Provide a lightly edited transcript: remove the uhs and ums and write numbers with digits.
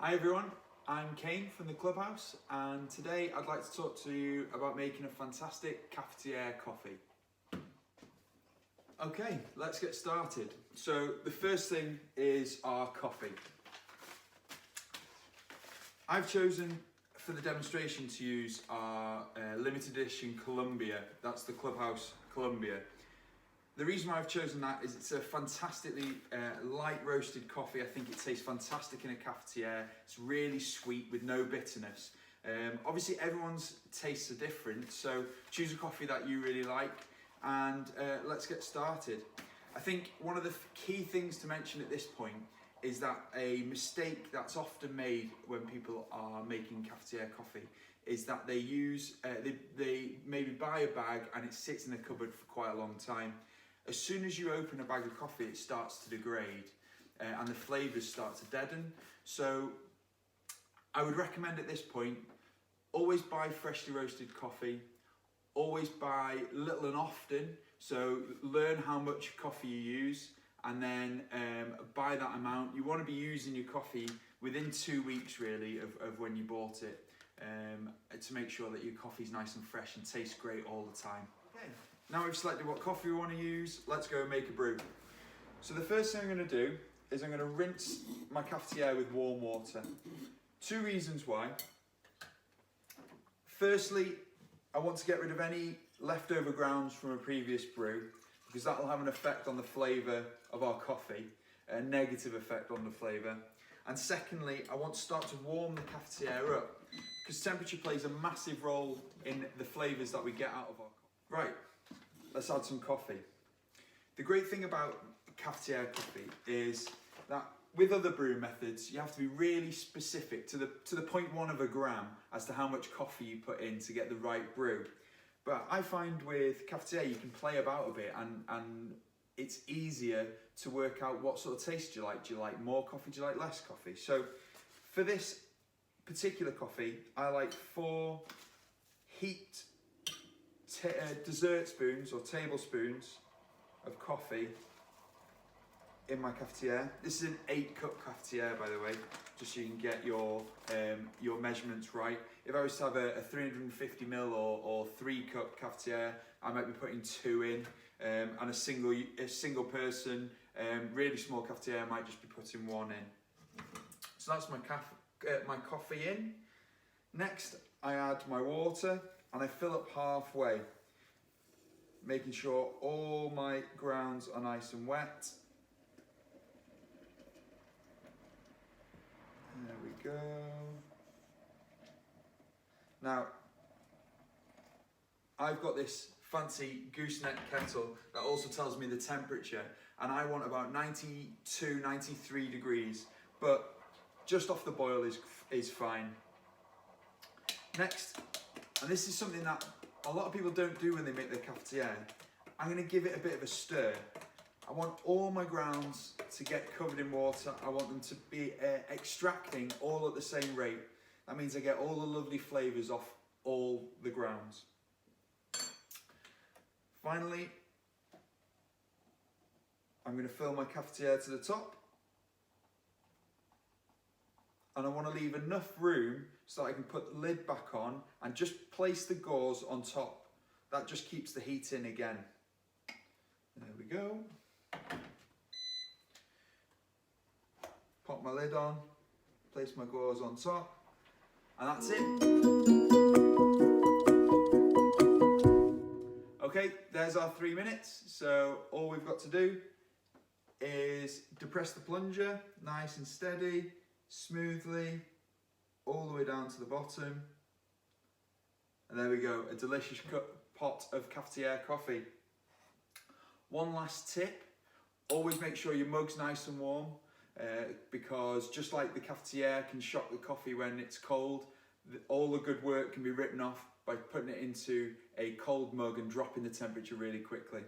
Hi everyone, I'm Kane from the Clubhouse, and today I'd like to talk to you about making a fantastic Cafetiere coffee. Okay, let's get started. So the first thing is our coffee. I've chosen for the demonstration to use our limited edition Columbia. That's the Clubhouse Columbia. The reason why I've chosen that is it's a fantastically light roasted coffee. I think it tastes fantastic in a cafetiere. It's really sweet with no bitterness. Obviously everyone's tastes are different, so choose a coffee that you really like and let's get started. I think one of the key things to mention at this point is that a mistake that's often made when people are making cafetiere coffee is that they use, they maybe buy a bag and it sits in the cupboard for quite a long time. As soon as you open a bag of coffee, it starts to degrade and the flavours start to deaden. So I would recommend at this point, always buy freshly roasted coffee, always buy little and often. So learn how much coffee you use and then buy that amount. You want to be using your coffee within 2 weeks really of when you bought it to make sure that your coffee's nice and fresh and tastes great all the time. Okay. Now we've selected what coffee we want to use, let's go and make a brew. So the first thing I'm going to do is I'm going to rinse my cafetiere with warm water. Two reasons why. Firstly, I want to get rid of any leftover grounds from a previous brew because that will have an effect on the flavour of our coffee, a negative effect on the flavour. And secondly, I want to start to warm the cafetiere up because temperature plays a massive role in the flavours that we get out of our coffee. Right. Let's add some coffee. The great thing about cafetiere coffee is that with other brew methods, you have to be really specific to the 0.1 of a gram as to how much coffee you put in to get the right brew. But I find with cafetiere you can play about a bit and it's easier to work out what sort of taste do you like. Do you like more coffee? Do you like less coffee? So for this particular coffee, I like 4 heaped dessert spoons or tablespoons of coffee in my cafetiere. This is an 8-cup cafetiere, by the way, just so you can get your measurements right. If I was to have a 350 ml or 3-cup cafetiere, I might be putting 2 in, and a single person, really small cafetiere, I might just be putting 1 in. So that's my coffee in. Next, I add my water. And I fill up halfway, making sure all my grounds are nice and wet. There we go. Now, I've got this fancy gooseneck kettle that also tells me the temperature, and I want about 92, 93 degrees, but just off the boil is fine. Next, and this is something that a lot of people don't do when they make their cafetiere, I'm going to give it a bit of a stir. I want all my grounds to get covered in water. I want them to be extracting all at the same rate. That means I get all the lovely flavours off all the grounds. Finally, I'm going to fill my cafetiere to the top. And I want to leave enough room so that I can put the lid back on and just place the gauze on top. That just keeps the heat in again. There we go. Pop my lid on, place my gauze on top, and that's it. Okay, there's our 3 minutes. So all we've got to do is depress the plunger, nice and steady, smoothly, all the way down to the bottom. And there we go, a delicious pot of cafetiere coffee. One last tip, always make sure your mug's nice and warm because just like the cafetiere can shock the coffee when it's cold, all the good work can be written off by putting it into a cold mug and dropping the temperature really quickly.